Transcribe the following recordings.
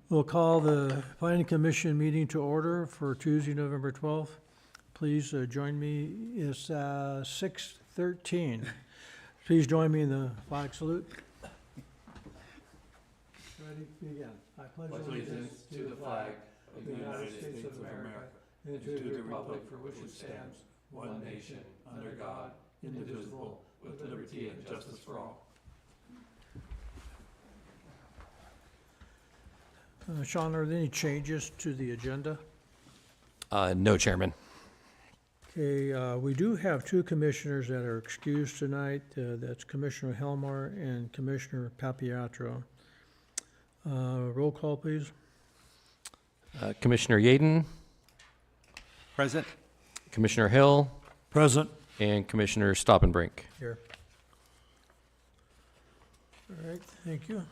We'll call the Planning Commission meeting to order for Tuesday, November 12th. Please join me. It's 6:13. Please join me in the flag salute. Ready? Begin. I pledge allegiance to the flag of the United States of America and to the republic for which it stands, one nation, under God, indivisible, with liberty and justice for all. Sean, are there any changes to the agenda? No, Chairman. Okay, we do have two commissioners that are excused tonight. That's Commissioner Helmar and Commissioner Papiatro. Roll call, please. Commissioner Yaden, Present. Commissioner Hill, Present. and Commissioner Stoppenbrink. Here. All right, thank you.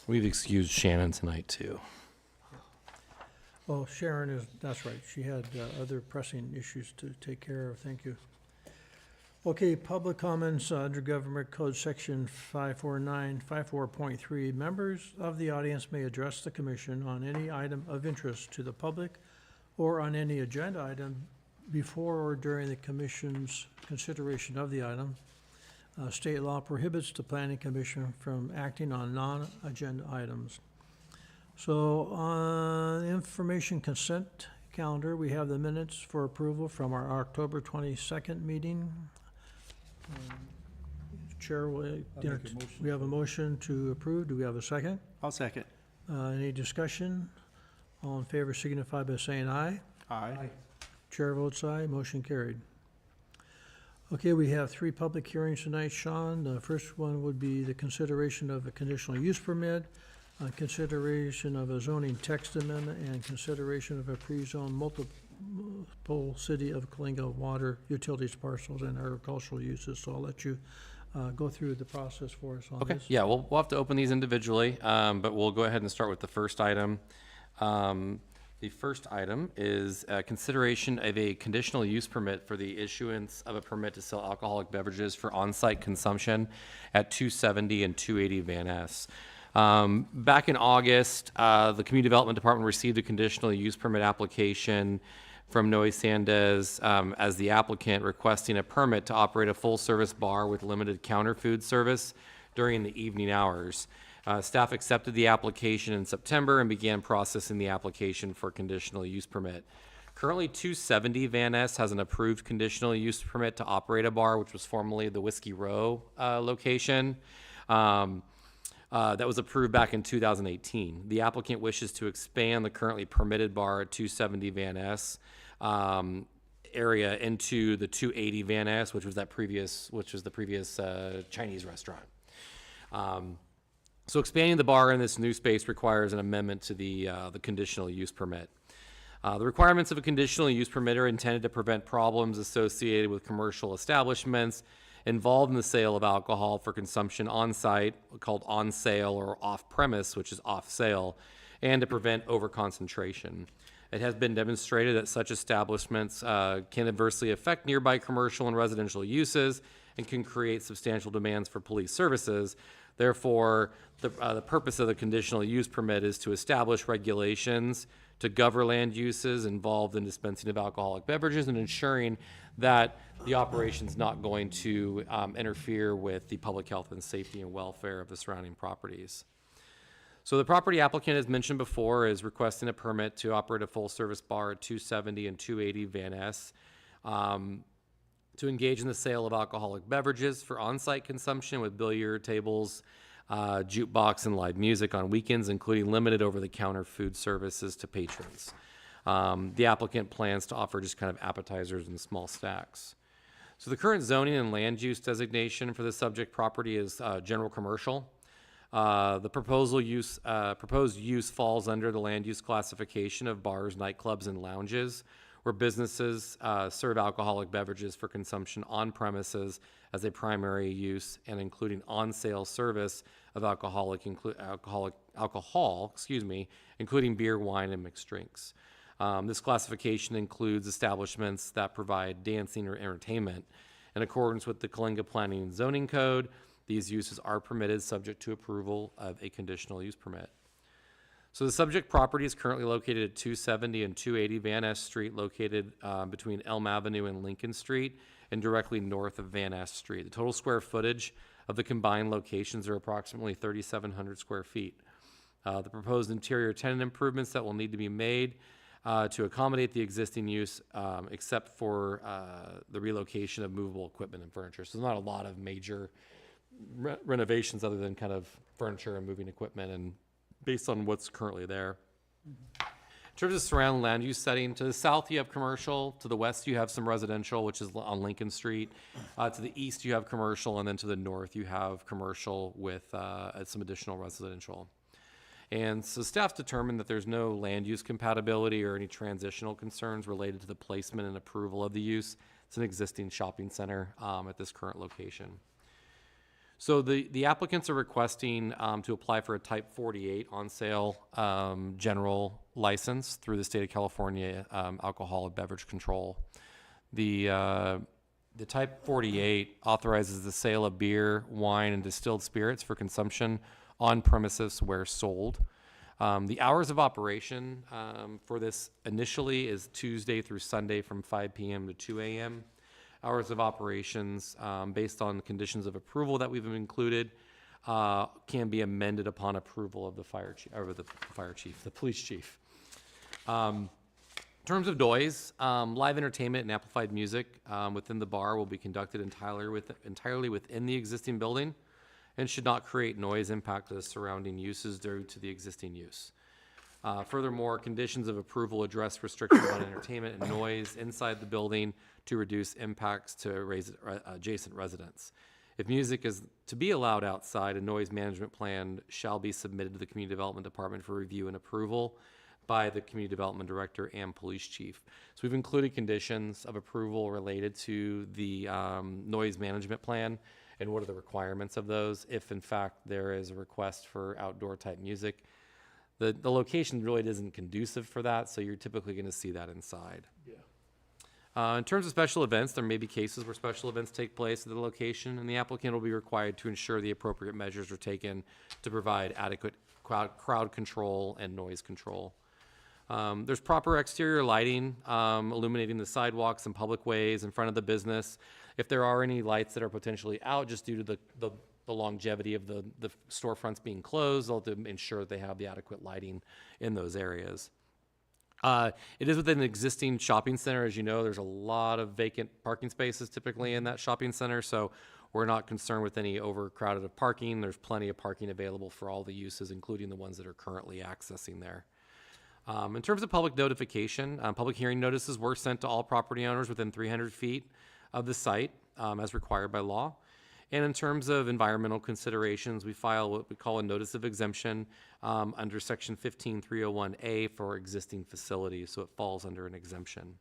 We've excused Shannon tonight, too. Well, Sharon is, that's right, she had other pressing issues to take care of, thank you. Okay, public comments under Government Code Section 54954.3. Members of the audience may address the commission on any item of interest to the public or on any agenda item before or during the commission's consideration of the item. State law prohibits the Planning Commission from acting on non-agenda items. So on the information consent calendar, we have the minutes for approval from our October 22nd meeting. Chair, we have a motion to approve. Do we have a second? I'll second. Any discussion? All in favor signify by saying aye. Aye. Chair votes aye, motion carried. Okay, we have three public hearings tonight, Sean. The first one would be the consideration of a conditional use permit, consideration of a zoning text amendment, and consideration of a pre-zone multiple city of Coalinga water utilities parcels and agricultural uses. So I'll let you go through the process for us on Okay, this. yeah, we'll have to open these individually, but we'll go ahead and start with the first item. The first item is consideration of a conditional use permit for the issuance of a permit to sell alcoholic beverages for on-site consumption at 270 and 280 Van Ness. Back in August, the Community Development Department received a conditional use permit application from Noe Sandez as the applicant, requesting a permit to operate a full-service bar with limited counter food service during the evening hours. Staff accepted the application in September and began processing the application for conditional use permit. Currently, 270 Van Ness has an approved conditional use permit to operate a bar, which was formerly the Whiskey Row location. That was approved back in 2018. The applicant wishes to expand the currently permitted bar at 270 Van Ness area into the 280 Van Ness, which was the previous Chinese restaurant. So expanding the bar in this new space requires an amendment to the conditional use permit. The requirements of a conditional use permit are intended to prevent problems associated with commercial establishments involved in the sale of alcohol for consumption on-site, called on-sale or off-premise, which is off-sale, and to prevent overconcentration. It has been demonstrated that such establishments can adversely affect nearby commercial and residential uses and can create substantial demands for police services. Therefore, the purpose of the conditional use permit is to establish regulations to govern land uses involved in dispensing of alcoholic beverages and ensuring that the operation is not going to interfere with the public health and safety and welfare of the surrounding properties. So the property applicant, as mentioned before, is requesting a permit to operate a full-service bar at 270 and 280 Van Ness to engage in the sale of alcoholic beverages for on-site consumption with billiard tables, jukebox, and live music on weekends, including limited over-the-counter food services to patrons. The applicant plans to offer just kind of appetizers and small snacks. So the current zoning and land use designation for the subject property is general commercial. The proposed use falls under the land use classification of bars, nightclubs, and lounges, where businesses serve alcoholic beverages for consumption on premises as a primary use, and including on-sale service of alcohol, including beer, wine, and mixed drinks. This classification includes establishments that provide dancing or entertainment. In accordance with the Coalinga Planning and Zoning Code, These uses are permitted subject to approval of a conditional use permit. So the subject property is currently located at 270 and 280 Van Ness Street, located between Elm Avenue and Lincoln Street, and directly north of Van Ness Street. The total square footage of the combined locations are approximately 3,700 square feet. The proposed interior tenant improvements that will need to be made to accommodate the existing use, except for the relocation of movable equipment and furniture. So there's not a lot of major renovations other than kind of furniture and moving equipment and based on what's currently there. In terms of surrounding land use setting, to the south you have commercial, to the west you have some residential, which is on Lincoln Street. To the east you have commercial, and then to the north you have commercial with some additional residential. And so staff determined that there's no land use compatibility or any transitional concerns related to the placement and approval of the use. It's an existing shopping center at this current location. So the applicants are requesting to apply for a Type 48 on-sale general license through the state of California Alcohol and Beverage Control. The Type 48 authorizes the sale of beer, wine, and distilled spirits for consumption on premises where sold. The hours of operation for this initially is Tuesday through Sunday from 5 p.m. to 2 a.m. Hours of operations, based on the conditions of approval that we've included, can be amended upon approval of the police chief. In terms of noise, live entertainment and amplified music within the bar will be conducted entirely within the existing building and should not create noise impact to the surrounding uses due to the existing use. Furthermore, conditions of approval address restrictions on entertainment and noise inside the building to reduce impacts to adjacent residents. If music is to be allowed outside, a noise management plan shall be submitted to the Community Development Department for review and approval by the Community Development Director and Police Chief. So we've included conditions of approval related to the noise management plan and what are the requirements of those if in fact there is a request for outdoor type music. The location really isn't conducive for that, so you're typically going to see that inside. In terms of special events, there may be cases where special events take place at the location, and the applicant will be required to ensure the appropriate measures are taken to provide adequate crowd control and noise control. There's proper exterior lighting illuminating the sidewalks and public ways in front of the business. If there are any lights that are potentially out just due to the longevity of the storefronts being closed, they'll have to ensure that they have the adequate lighting in those areas. It is within an existing shopping center. As you know, there's a lot of vacant parking spaces typically in that shopping center, so we're not concerned with any overcrowded of parking. There's plenty of parking available for all the uses, including the ones that are currently accessing there. In terms of public notification, public hearing notices were sent to all property owners within 300 feet of the site as required by law. And in terms of environmental considerations, we file what we call a notice of exemption under section 15301A for existing facilities, so it falls under an exemption.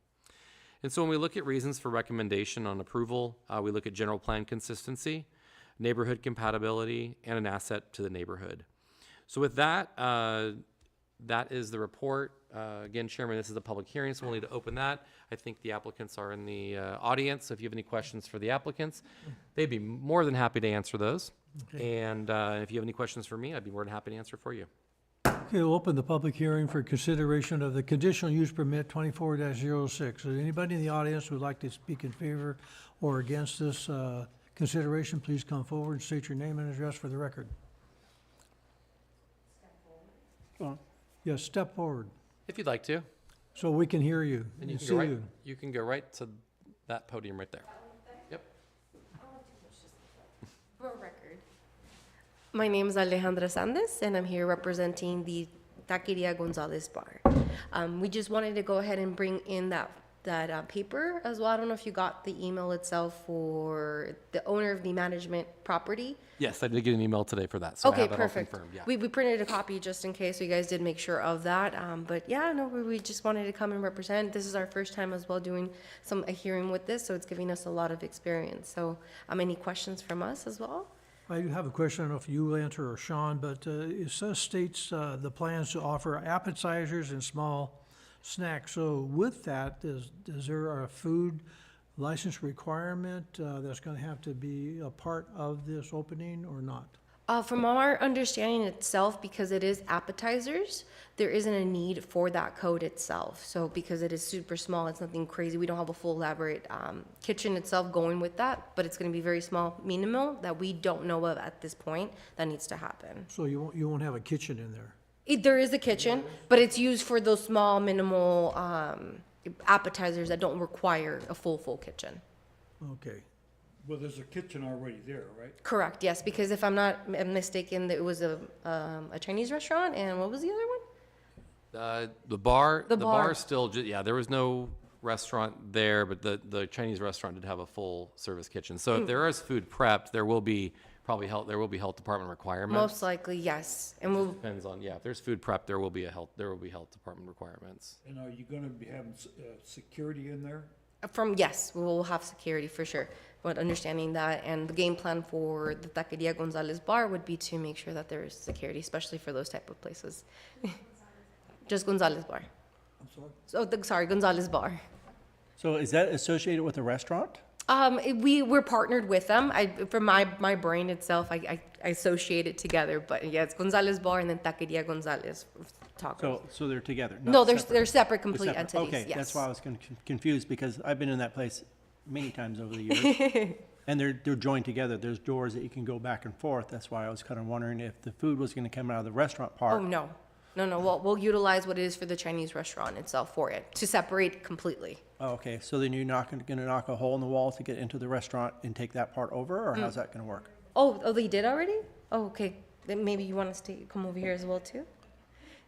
And so when we look at reasons for recommendation on approval, we look at general plan consistency, neighborhood compatibility, and an asset to the neighborhood. So with that, that is the report. Again, Chairman, this is a public hearing, so we'll need to open that. I think the applicants are in the audience, so if you have any questions for the applicants, they'd be more than happy to answer those. Okay. And if you have any questions for me, I'd be more than happy to answer for you. Okay, we'll open the public hearing for consideration of the conditional use permit 24-06. Is there anybody in the audience who would like to speak in favor or against this consideration? Please come forward and state your name and address for the record. Yes, step forward If you'd like to. so we can hear you And and see you. you can go right to that podium right there. Yep. For record. My name is Alejandra Sandes, and I'm here representing the Taqueria Gonzalez Bar. We just wanted to go ahead and bring in that paper as well. I don't know if you got the email itself for the owner of the management property. Yes, I did get an email today for that, so I Okay, have that all perfect. confirmed. Yeah. We printed a copy just in case, so you guys did make sure of that. But yeah, no, we just wanted to come and represent. This is our first time as well doing a hearing with this, so it's giving us a lot of experience. So, any questions from us as well? I do have a question, I don't know if you will answer or Sean, but it states the plans to offer appetizers and small snacks. So with that, is there a food license requirement that's going to have to be a part of this opening or not? From our understanding itself, because it is appetizers, there isn't a need for that code itself. So because it is super small, it's nothing crazy. We don't have a full elaborate kitchen itself going with that, but it's going to be very small, minimal, that we don't know of at this point that needs to happen. So you won't have a kitchen in there? There is a kitchen, but it's used for those small, minimal appetizers that don't require a full kitchen. Okay. Well, there's a kitchen already there, right? Correct, yes, because if I'm not mistaken, it was a Chinese restaurant, and what was the other one? The bar, The the bar. bar still, yeah, there was no restaurant there, but the Chinese restaurant did have a full service kitchen. So if there is food prepped, there will be health department requirements. Most likely, yes, and we'll, Depends on, yeah, if there's food prep, there will be health department requirements. And are you gonna be having, security in there? yes, we will have security for sure, but understanding that, and the game plan for the Taqueria Gonzalez bar would be to make sure that there is security, especially for those type of places. Just Gonzalez bar. I'm sorry? Sorry, Gonzalez bar. So is that associated with a restaurant? We're partnered with them. For my brain itself, I associate it together. But yeah, it's Gonzalez Bar and then Taqueria Gonzalez Tacos. So they're together? No, not they're separate? they're separate, They're complete separate. entities. Okay, Yes. that's why I was confused, because I've been in that place many times over the years. And they're joined together. There's doors that you can go back and forth. That's why I was kind of wondering if the food was going to come out of the restaurant part. Oh no. We'll utilize what it is for the Chinese restaurant itself for it to separate completely. Oh, okay, so then you're not going to knock a hole in the wall to get into the restaurant and take that part over, or how's that going to work? Oh, they did already? Oh, okay. Then maybe you want us to come over here as well too.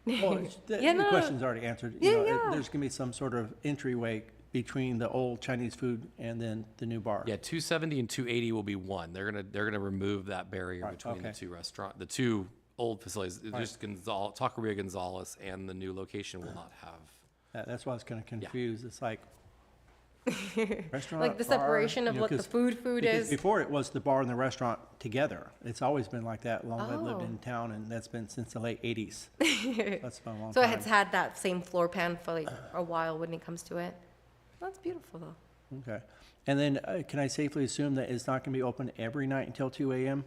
The Yeah, no. question's already answered. Yeah, You know, yeah. There's going to be some sort of entryway between the old Chinese food and then the new bar. Yeah, 270 and 280 will be one. They're gonna remove that barrier Right, between the okay. the two old facilities. Just Taqueria Gonzalez and the new location will not have. That's why I was kind of confused. It's like restaurant, Like the bar, separation of you know, what the 'cause- food because is. before it was the bar and the restaurant together. It's always been like that long as I've lived Oh. in town, and that's been since the late 80s. That's been a long So time. it's had that same floor plan for like a while when it comes to it. That's beautiful though. Okay. And then can I safely assume that it's not going to be open every night until 2 a.m.?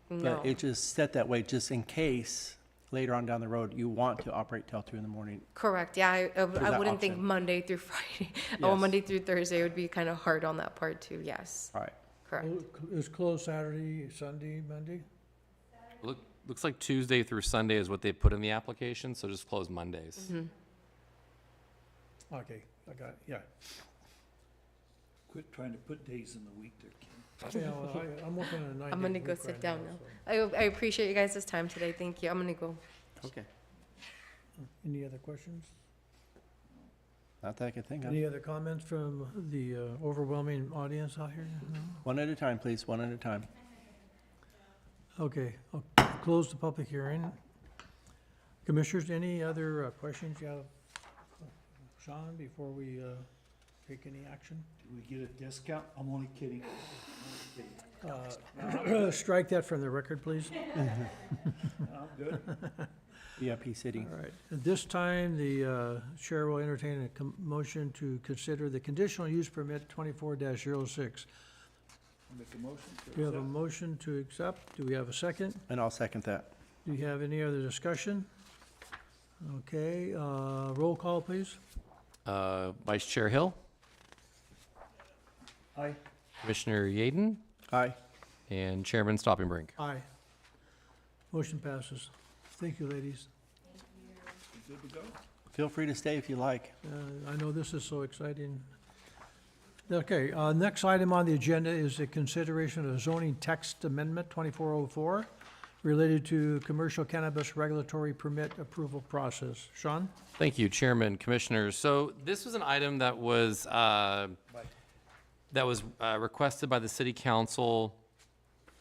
No. But it's just set that way just in case later on down the road you want to operate till 2 in the morning. Correct. Yeah, I that wouldn't think option. Monday through Friday. Oh, Yes. Monday through Thursday would be kind of hard on that part too. Yes, All right. correct. It's closed Saturday, Sunday, Monday? Looks like Tuesday through Sunday is what they put in the application, so just close Mondays. Okay, I got it, yeah. Quit trying to put days in the week there, Ken. Yeah, well, I'm working on a 9-day I'm gonna go week sit right down now, now. so. I appreciate you guys' time today. Thank you. I'm gonna go. Okay. Any other questions? Not that I can think of. Any other comments from the overwhelming audience out here? No? One at a time, please, one at a time. Okay, I'll close the public hearing. Commissioners, any other questions you have, Sean, before we take any action? Do we get a discount? I'm only kidding. Strike that from the record, please. I'm good. VIP City. All right. At this time, the chair will entertain a motion to consider the conditional use permit 24-06. Make a motion to We have a accept. motion to accept. Do we have a second? And I'll second that. Do you have any other discussion? Okay, roll call, please. Vice Chair Hill, Aye. Commissioner Yaden, Aye. and Chairman Stoppingbrink. Aye. Motion passes. Thank you, ladies. Good to go? Feel free to stay if you like. I know this is so exciting. Okay, next item on the agenda is the consideration of zoning text amendment 2404 related to commercial cannabis regulatory permit approval process. Sean? Thank you, Chairman, Commissioners. So this was an item that was requested by the City Council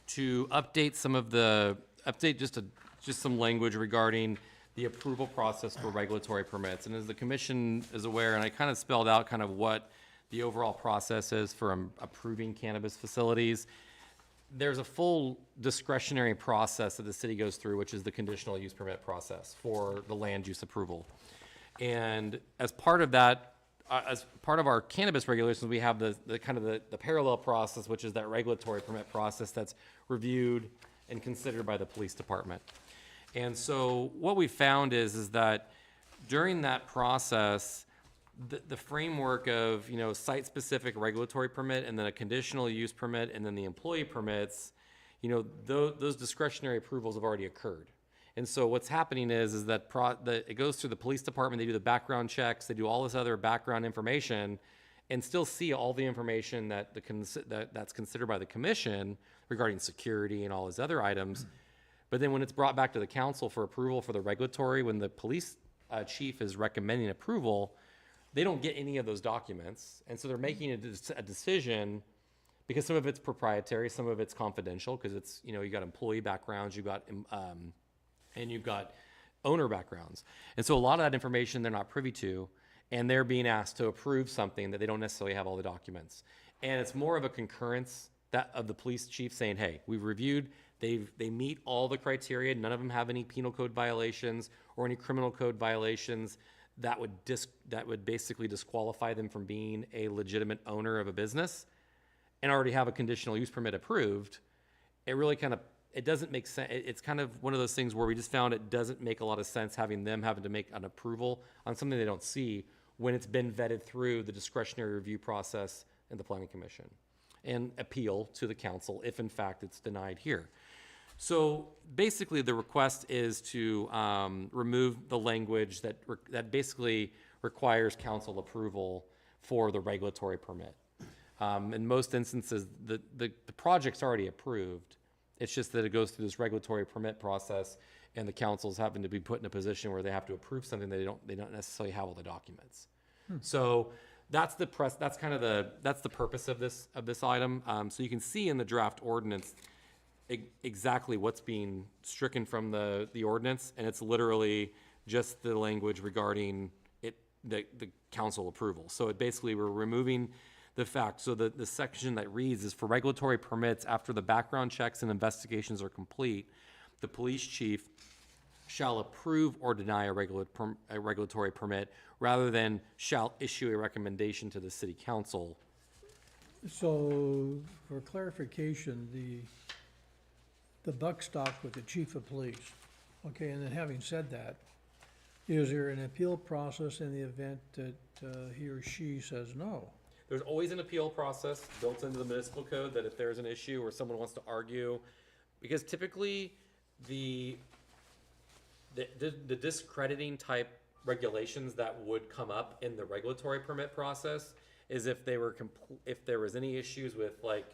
to update just some language regarding the approval process for regulatory permits. And as the commission is aware, and I kind of spelled out kind of what the overall process is for approving cannabis facilities, there's a full discretionary process that the city goes through, which is the conditional use permit process for the land use approval. And as part of that as part of our cannabis regulations, we have the kind of the parallel process, which is that regulatory permit process that's reviewed and considered by the police department. And so what we found is that during that process, the framework of, you know, site-specific regulatory permit and then a conditional use permit and then the employee permits, you know, those discretionary approvals have already occurred. And so what's happening is that it goes through the police department, they do the background checks, they do all this other background information, and still see all the information that's considered by the commission regarding security and all these other items. But then when it's brought back to the council for approval for the regulatory, when the police chief is recommending approval, they don't get any of those documents. And so they're making a decision, because some of it's proprietary, some of it's confidential, because it's, you know, you got employee backgrounds, and you've got owner backgrounds. And so a lot of that information they're not privy to, and they're being asked to approve something that they don't necessarily have all the documents. And it's more of a concurrence of the police chief saying, hey, we've reviewed, they meet all the criteria, none of them have any penal code violations or any criminal code violations that would basically disqualify them from being a legitimate owner of a business, and already have a conditional use permit approved. It really kind of, it doesn't make sense. It's kind of one of those things where we just found it doesn't make a lot of sense having to make an approval on something they don't see when it's been vetted through the discretionary review process in the planning commission and appeal to the council if in fact it's denied here. So basically the request is to remove the language that basically requires council approval for the regulatory permit. In most instances, the project's already approved. It's just that it goes through this regulatory permit process, and the councils happen to be put in a position where they have to approve something they don't necessarily have all the documents. So that's the purpose of this item. So you can see in the draft ordinance exactly what's being stricken from the ordinance, and it's literally just the language regarding the council approval. So it basically, we're removing the fact, so the section that reads is for regulatory permits after the background checks and investigations are complete, the police chief shall approve or deny a regulatory permit rather than shall issue a recommendation to the city council. So, for clarification, the buck stops with the chief of police. Okay, and then having said that, is there an appeal process in the event that he or she says no? There's always an appeal process built into the municipal code that if there's an issue or someone wants to argue, because typically the discrediting type regulations that would come up in the regulatory permit process is if there was any issues with like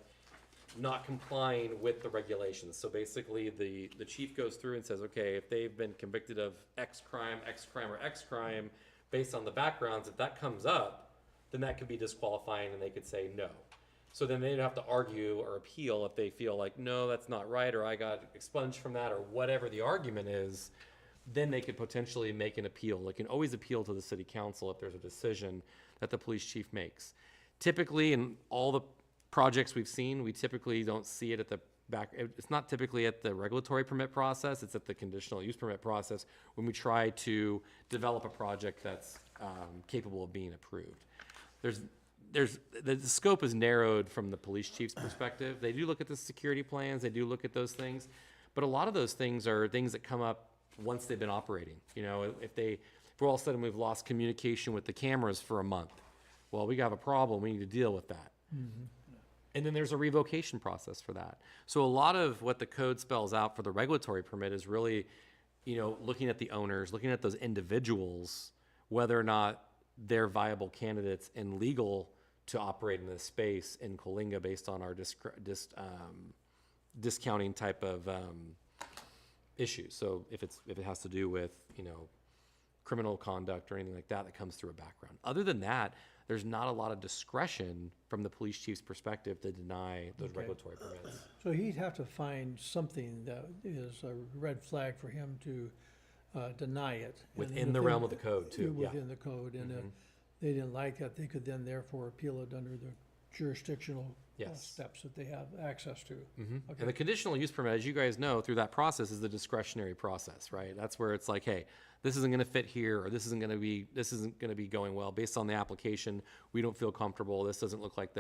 not complying with the regulations. So basically the chief goes through and says, okay, if they've been convicted of X crime, or X crime, based on the backgrounds, if that comes up, then that could be disqualifying and they could say no. So then they'd have to argue or appeal if they feel like, no, that's not right, or I got expunged from that, or whatever the argument is, then they could potentially make an appeal. They can always appeal to the city council if there's a decision that the police chief makes. Typically, in all the projects we've seen, we typically don't see it at the back. It's not typically at the regulatory permit process, it's at the conditional use permit process when we try to develop a project that's capable of being approved. The scope is narrowed from the police chief's perspective. They do look at the security plans, they do look at those things, but a lot of those things are things that come up once they've been operating. You know, if all of a sudden we've lost communication with the cameras for a month, well, we have a problem, we need to deal with that. Mm-hmm. And then there's a revocation process for that. So a lot of what the code spells out for the regulatory permit is really, you know, looking at the owners, looking at those individuals, whether or not they're viable candidates and legal to operate in this space in Coalinga based on our discounting type of issues. So if it has to do with, you know, criminal conduct or anything like that comes through a background. Other than that, there's not a lot of discretion from the police chief's perspective to deny those regulatory permits. So he'd have to find something that is a red flag for him to deny it. Within the realm of the code too, yeah. Within the code, and if they didn't like it, they could then therefore appeal it under the jurisdictional Yes. steps that they have access to. And Okay. the conditional use permit, as you guys know, through that process is the discretionary process, right? That's where it's like, hey, this isn't gonna fit here, or this isn't gonna be going well. Based on the application, we don't feel comfortable. This doesn't look like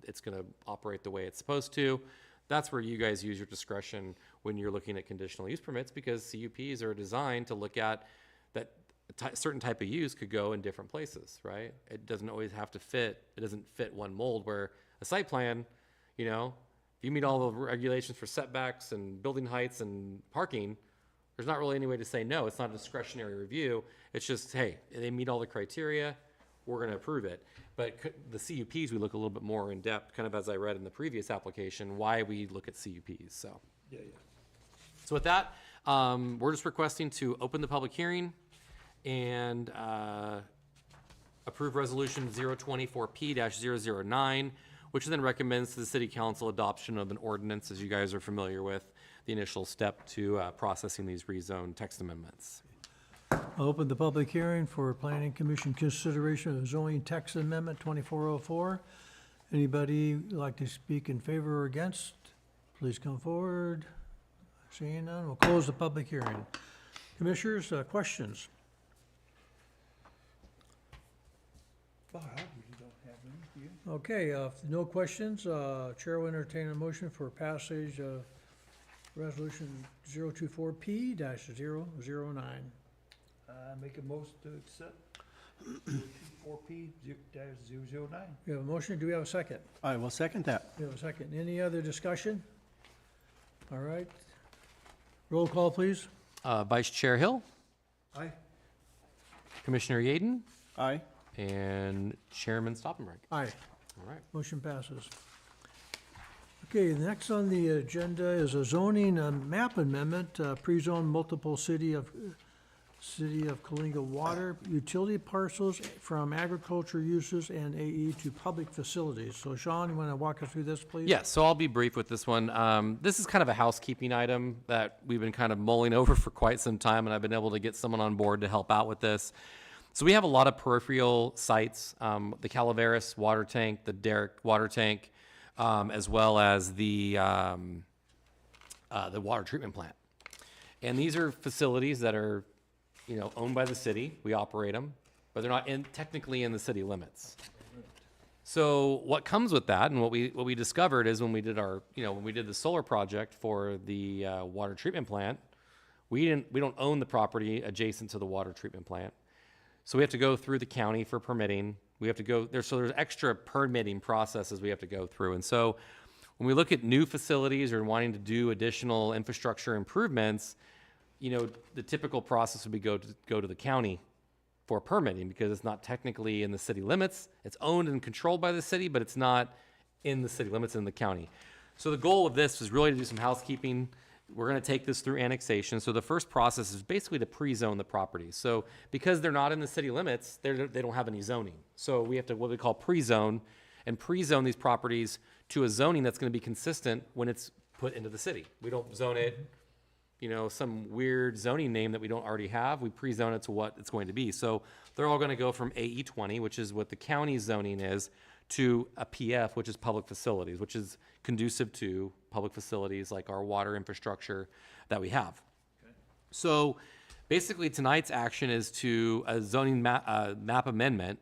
it's gonna operate the way it's supposed to. That's where you guys use your discretion when you're looking at conditional use permits, because CUPs are designed to look at that a certain type of use could go in different places, right? It doesn't always have to fit, it doesn't fit one mold, where a site plan, you know, if you meet all the regulations for setbacks and building heights and parking, there's not really any way to say no. It's not a discretionary review. It's just, hey, they meet all the criteria, we're gonna approve it. But the CUPs, we look a little bit more in depth, kind of as I read in the previous application, why we look at CUPs, so. Yeah. So with that, we're just requesting to open the public hearing and approve resolution 024P-009, which then recommends to the city council adoption of an ordinance, as you guys are familiar with, the initial step to processing these rezone text amendments. I'll open the public hearing for Planning Commission consideration of zoning text amendment 2404. Anybody like to speak in favor or against? Please come forward. Seeing none, we'll close the public hearing. Commissioners, questions? Well, I really don't have any, do you? Okay, if no questions, Chair will entertain a motion for passage of resolution 024P-009. Make a motion to accept 4P-009. We have a motion, do we have a second? I will second that. We have a second. Any other discussion? All right. Roll call, please. Vice Chair Hill, Aye. Commissioner Yaden, Aye. and Chairman Stoppenbrink. Aye. All right. Motion passes. Okay, next on the agenda is a zoning map amendment, pre-zone multiple City of Coalinga water utility parcels from agriculture uses and AE to public facilities. So Sean, you want to walk us through this, please? Yes, so I'll be brief with this one. This is kind of a housekeeping item that we've been kind of mulling over for quite some time, and I've been able to get someone on board to help out with this. So we have a lot of peripheral sites, the Calaveras water tank, the Derrick water tank, as well as the water treatment plant. And these are facilities that are, you know, owned by the city. We operate them, but they're not technically in the city limits. So what comes with that, and what we discovered is when we did the solar project for the water treatment plant, we don't own the property adjacent to the water treatment plant. So we have to go through the county for permitting. We have to go there. So there's extra permitting processes we have to go through. And so when we look at new facilities or wanting to do additional infrastructure improvements, you know, the typical process would be go to the county for permitting, because it's not technically in the city limits. It's owned and controlled by the city, but it's not in the city limits in the county. So the goal of this is really to do some housekeeping. We're going to take this through annexation. So the first process is basically to pre-zone the properties. So because they're not in the city limits, they don't have any zoning. So we have to what we call pre-zone, and pre-zone these properties to a zoning that's going to be consistent when it's put into the city. We don't zone it, you know, some weird zoning name that we don't already have. We pre-zone it to what it's going to be. So they're all going to go from AE 20, which is what the county zoning is, to a PF, which is public facilities, which is conducive to public facilities like our water infrastructure that we have. So basically tonight's action is to a zoning map amendment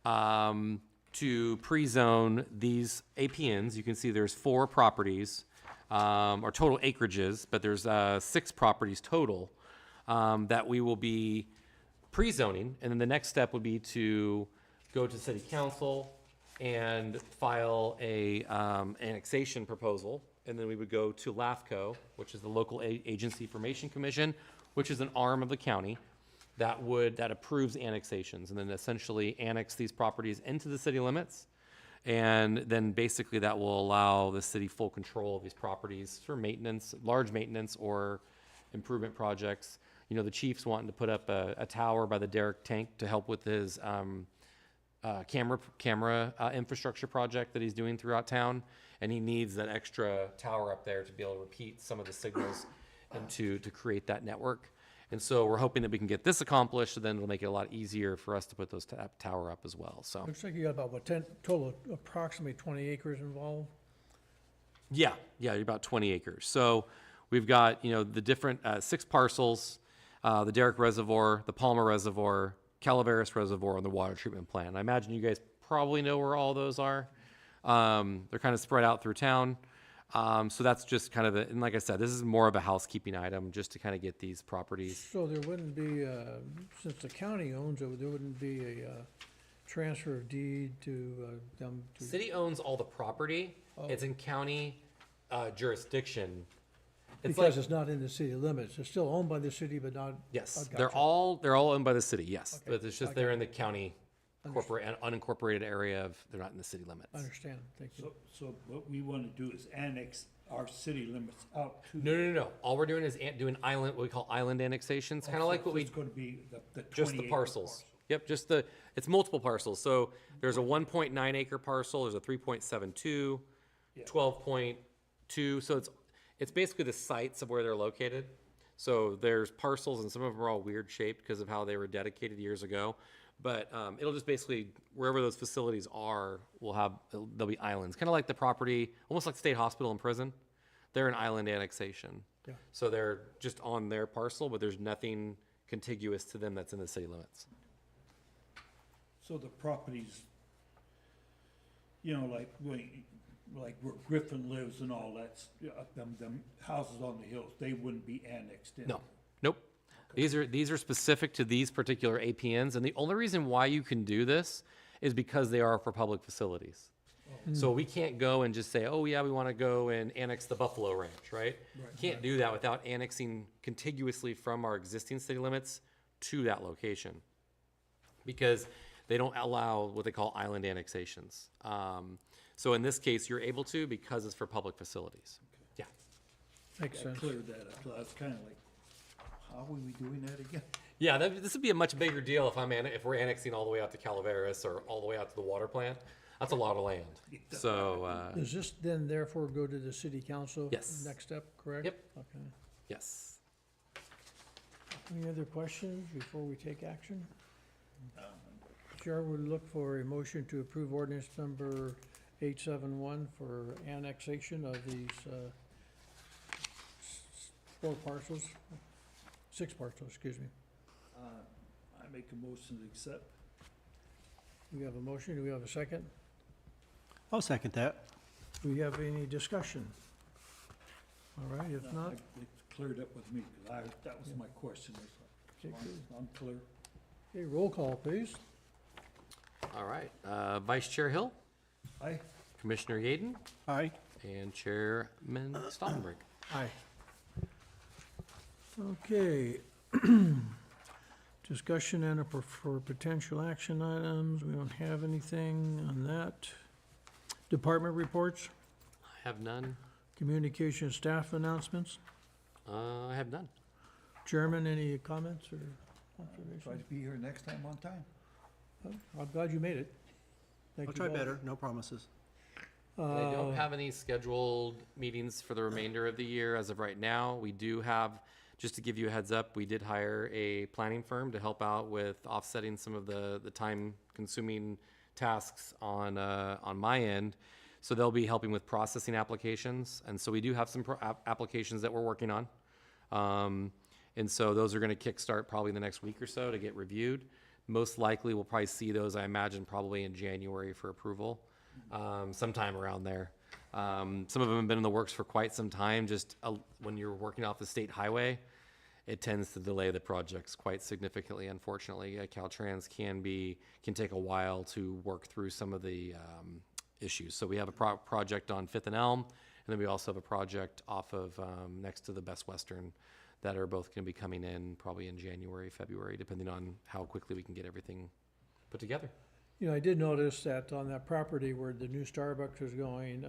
to pre-zone these APNs. You can see there's 4 properties, or total acreages, but there's 6 properties total that we will be pre-zoning. And then the next step would be to go to city council and file a annexation proposal. And then we would go to LAFCO, which is the Local Agency Formation Commission, which is an arm of the county that approves annexations, and then essentially annex these properties into the city limits. And then basically that will allow the city full control of these properties for maintenance, large maintenance or improvement projects. You know, the chief's wanting to put up a tower by the Derrick tank to help with his camera infrastructure project that he's doing throughout town, and he needs that extra tower up there to be able to repeat some of the signals and to create that network. And so we're hoping that we can get this accomplished, and then it'll make it a lot easier for us to put those tower up as well, so. Looks like you got about, what, 10, total, approximately 20 acres involved? Yeah, you're about 20 acres. So we've got, the different 6 parcels, the Derrick Reservoir, the Palmer Reservoir, Calaveras Reservoir, and the water treatment plant. I imagine you guys probably know where all those are. They're kind of spread out through town. So that's just kind of, and like I said, this is more of a housekeeping item just to kind of get these properties. So there wouldn't be, since the county owns it, there wouldn't be a transfer of deed to them to? City owns all the property. It's in county jurisdiction. It's Because like, it's not in the city limits. It's still owned by the city, but not? yes, I they're gotcha. all owned by the city, yes. Okay, But it's just I they're got in the county unincorporated area of, they're not in the city limits. I understand, thank you. So what we want to do is annex our city limits out to. No. All we're doing is doing island, what we call island annexations, kind of like what we, It's going to be the 20 just the acre parcels. parcel. Yep, it's multiple parcels. So there's a 1.9 acre parcel, there's a 3.72, 12.2. So it's basically the sites of where they're located. So there's parcels, and some of them are all weird shaped because of how they were dedicated years ago. But it'll just basically, wherever those facilities are, there'll be islands, kind of like the property, almost like State Hospital and Prison. They're an island annexation. Yeah. So they're just on their parcel, but there's nothing contiguous to them that's in the city limits. So the properties, like where Griffin lives and all that, them houses on the hills, they wouldn't be annexed in. No, nope. These are specific to these particular APNs, and the only reason why you can do this is because they are for public facilities. So we can't go and just say, oh yeah, we want to go and annex the Buffalo Ranch, right? Can't do that without annexing contiguously from our existing city limits to that location. Because they don't allow what they call island annexations. So in this case, you're able to because it's for public facilities. Yeah. Makes I sense. cleared that up, so I was kind of like, how are we doing that again? Yeah, this would be a much bigger deal if we're annexing all the way out to Calaveras or all the way out to the water plant. That's a lot of land. So, Does this then therefore go to the city council? Yes. Next step, correct? Yep. Okay. yes. Any other questions before we take action? Chair would look for a motion to approve ordinance number 871 for annexation of these 6 parcels, excuse me. I make a motion to accept. Do we have a motion? Do we have a second? I'll second that. Do we have any discussion? All right, if not, It cleared up with me, because that was my question. Okay, good. I'm clear. okay, roll call, please. All right. Vice Chair Hill, Aye. Commissioner Yaden, Aye. and Chairman Stoltenberg. Aye. Okay. Discussion and for potential action items, we don't have anything on that. Department reports, I have none. communication staff announcements. I have none. Chairman, any comments or Try observations? to be here next time on time. I'm glad you made it. Thank I'll you try both. better, no promises. I don't have any scheduled meetings for the remainder of the year as of right now. We do have, just to give you a heads up, we did hire a planning firm to help out with offsetting some of the time-consuming tasks on my end. So they'll be helping with processing applications. And so we do have some applications that we're working on. And so those are going to kickstart probably in the next week or so to get reviewed. Most likely, we'll probably see those, I imagine, probably in January for approval, sometime around there. Some of them have been in the works for quite some time. Just when you're working off the state highway, it tends to delay the projects quite significantly. Unfortunately, Caltrans can take a while to work through some of the issues. So we have a project on Fifth and Elm, and then we also have a project off of next to the Best Western that are both going to be coming in probably in January, February, depending on how quickly we can get everything put together. You know, I did notice that on that property where the new Starbucks is going,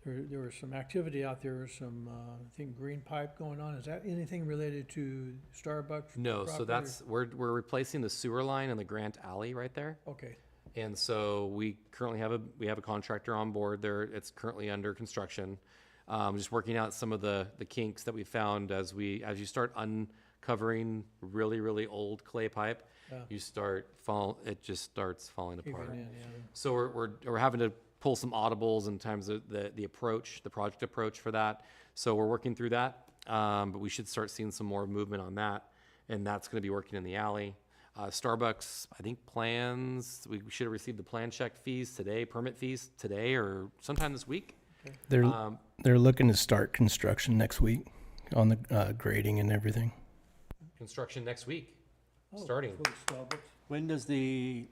there was some activity out there, some, I think, green pipe going on. Is that anything related to Starbucks? No, so property? we're replacing the sewer line in the Grant Alley right there. Okay, And so we currently have a contractor on board there. It's currently under construction. Just working out some of the kinks that we found as you start covering really, really old clay pipe, Yeah. it just starts falling apart. Even in, yeah. So we're having to pull some audibles in terms of the project approach for that. So we're working through that, but we should start seeing some more movement on that, and that's going to be working in the alley. Starbucks, I think we should have received the plan check fees today, permit fees today or sometime this week. They're looking to start construction next week on the grading and everything. Construction next week, Oh, starting. for the Starbucks. When does the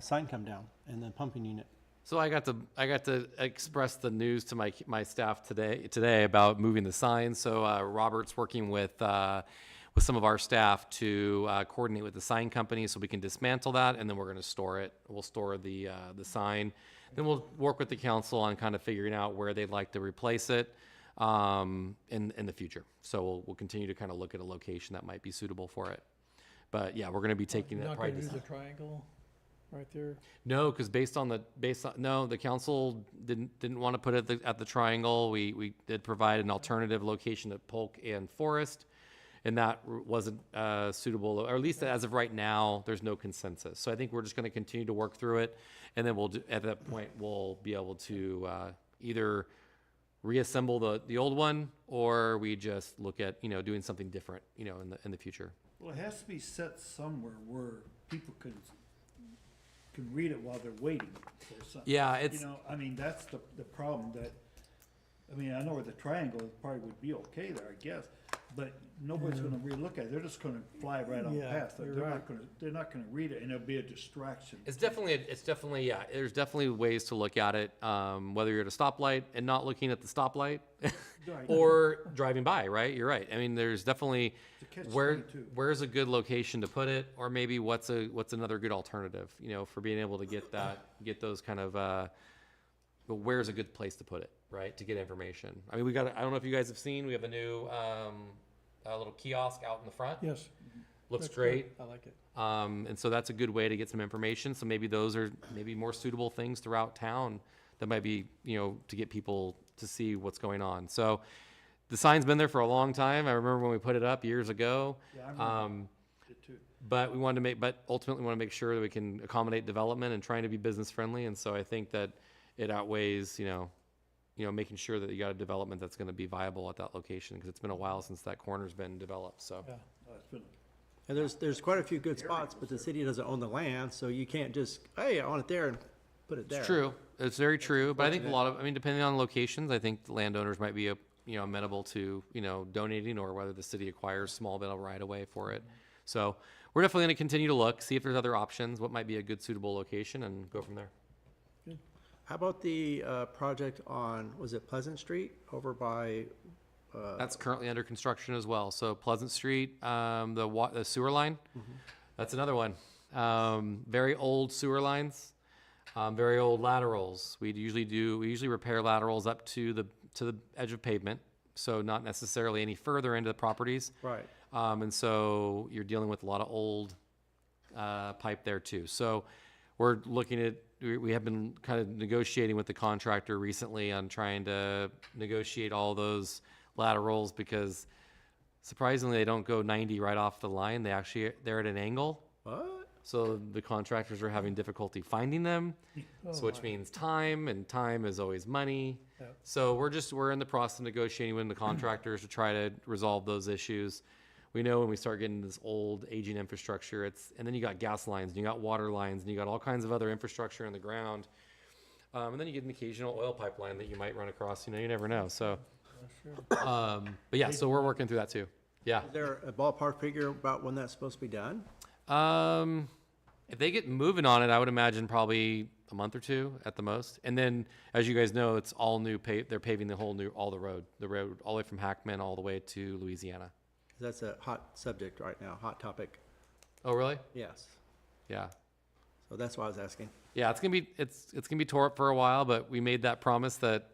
sign come down and the pumping unit? So I got to express the news to my staff today about moving the sign. So Robert's working with some of our staff to coordinate with the sign company so we can dismantle that, and then we're going to store it. We'll store the sign. Then we'll work with the council on kind of figuring out where they'd like to replace it in the future. So we'll continue to kind of look at a location that might be suitable for it. But yeah, we're going to be taking You're that not probably. gonna do the triangle right there? No, because the council didn't want to put it at the triangle. We did provide an alternative location at Polk and Forest, and that wasn't suitable, or at least as of right now, there's no consensus. So I think we're just going to continue to work through it, and then at that point, we'll be able to either reassemble the old one, or we just look at doing something different in the future. Well, it has to be set somewhere where people can read it while they're waiting for something. Yeah, it's You know, I mean, that's the problem that, I mean, I know where the triangle probably would be okay there, I guess, but nobody's gonna really look at it, they're just gonna fly right on Yeah, past it, you're they're right. not gonna read it, and it'll be a distraction. It's definitely, yeah, there's definitely ways to look at it, whether you're at a stoplight and not looking at the stoplight Right. or driving by, right? You're right. I mean, there's definitely It's a catch-22. where's a good location to put it, or maybe what's another good alternative, for being able to get those kind of, but where's a good place to put it, right? To get information. I mean, I don't know if you guys have seen, we have a new, a little kiosk out in the front. Yes. Looks that's good. great. I like it. And so that's a good way to get some information. So maybe those are maybe more suitable things throughout town that might be, to get people to see what's going on. So the sign's been there for a long time. I remember when we put it up years ago. Yeah, I remember it too. But ultimately want to make sure that we can accommodate development and trying to be business friendly. And so I think that it outweighs, making sure that you got a development that's going to be viable at that location, because it's been a while since that corner's been developed. So. Yeah. Oh, it's been- And there's quite a few good spots, but the city doesn't own the land, so you can't just, hey, I want it there and put it there. It's true. It's very true. But I think depending on locations, I think the landowners might be, amenable to, donating, or whether the city acquires small bit of right of way for it. So we're definitely going to continue to look, see if there's other options, what might be a good suitable location, and go from there. How about the project on, was it Pleasant Street over by, That's currently under construction as well. So Pleasant Street, the sewer line, that's another one. Very old sewer lines, very old laterals. We usually repair laterals up to the edge of pavement, so not necessarily any further into the properties. right? And so you're dealing with a lot of old pipe there too. So we're looking at, we have been kind of negotiating with the contractor recently on trying to negotiate all those laterals, because surprisingly they don't go 90 right off the line. They're at an angle. What? So the contractors are having difficulty finding them, so which means time, and time is always money. Yeah. So we're in the process of negotiating with the contractors to try to resolve those issues. We know when we start getting this old aging infrastructure, and then you got gas lines, and you got water lines, and you got all kinds of other infrastructure in the ground. And then you get an occasional oil pipeline that you might run across, you never know. So, but yeah, so we're working through that too. Yeah. Is there a ballpark figure about when that's supposed to be done? If they get moving on it, I would imagine probably a month or two at the most. And then, as you guys know, it's all new. They're paving the road all the way from Hackman all the way to Louisiana. 'Cause that's a hot subject right now, hot topic. Oh, really? Yes. Yeah. So that's why I was asking. Yeah, it's gonna be tore up for a while, but we made that promise that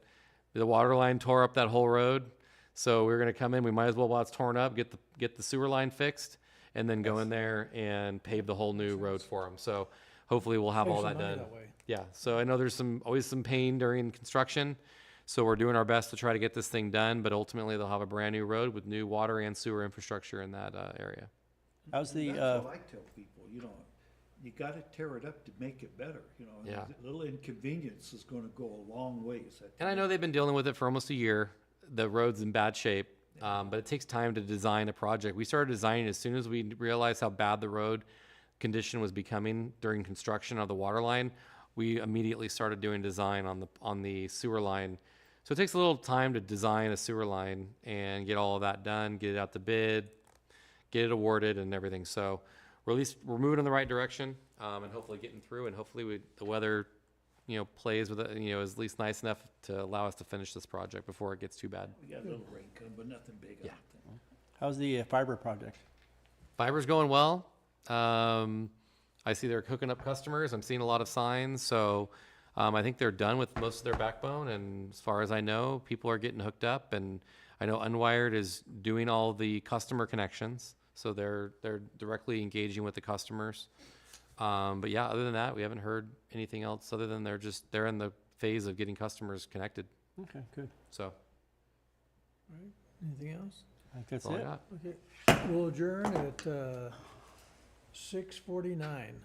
the water line tore up that whole road. So we're gonna come in. We might as well, while it's torn up, get the sewer line fixed, and then go in there and pave the whole new road for them. So hopefully we'll have all Save that some money done. that way. Yeah. So I know there's always some pain during construction. So we're doing our best to try to get this thing done, but ultimately they'll have a brand new road with new water and sewer infrastructure in that area. How's the, That's what I tell people, you know, you gotta tear it up to make it better, you know. and Yeah. A little inconvenience is gonna go a long ways. And I know they've been dealing with it for almost a year. The road's in bad shape, but it takes time to design a project. We started designing as soon as we realized how bad the road condition was becoming during construction of the water line. We immediately started doing design on the sewer line. So it takes a little time to design a sewer line and get all of that done, get it out to bid, get it awarded and everything. So we're at least, we're moving in the right direction, and hopefully getting through, and hopefully the weather, plays with it, is at least nice enough to allow us to finish this project before it gets too bad. We got a little rain coming, but nothing big, I don't think. how's the fiber project? Fiber's going well. I see they're hooking up customers. I'm seeing a lot of signs, so I think they're done with most of their backbone. And as far as I know, people are getting hooked up. And I know Unwired is doing all the customer connections, so they're directly engaging with the customers. But yeah, other than that, we haven't heard anything else other than they're in the phase of getting customers connected. Okay, good. So Anything else? I think that's that's all I it. got. Okay, we'll adjourn at 6:49.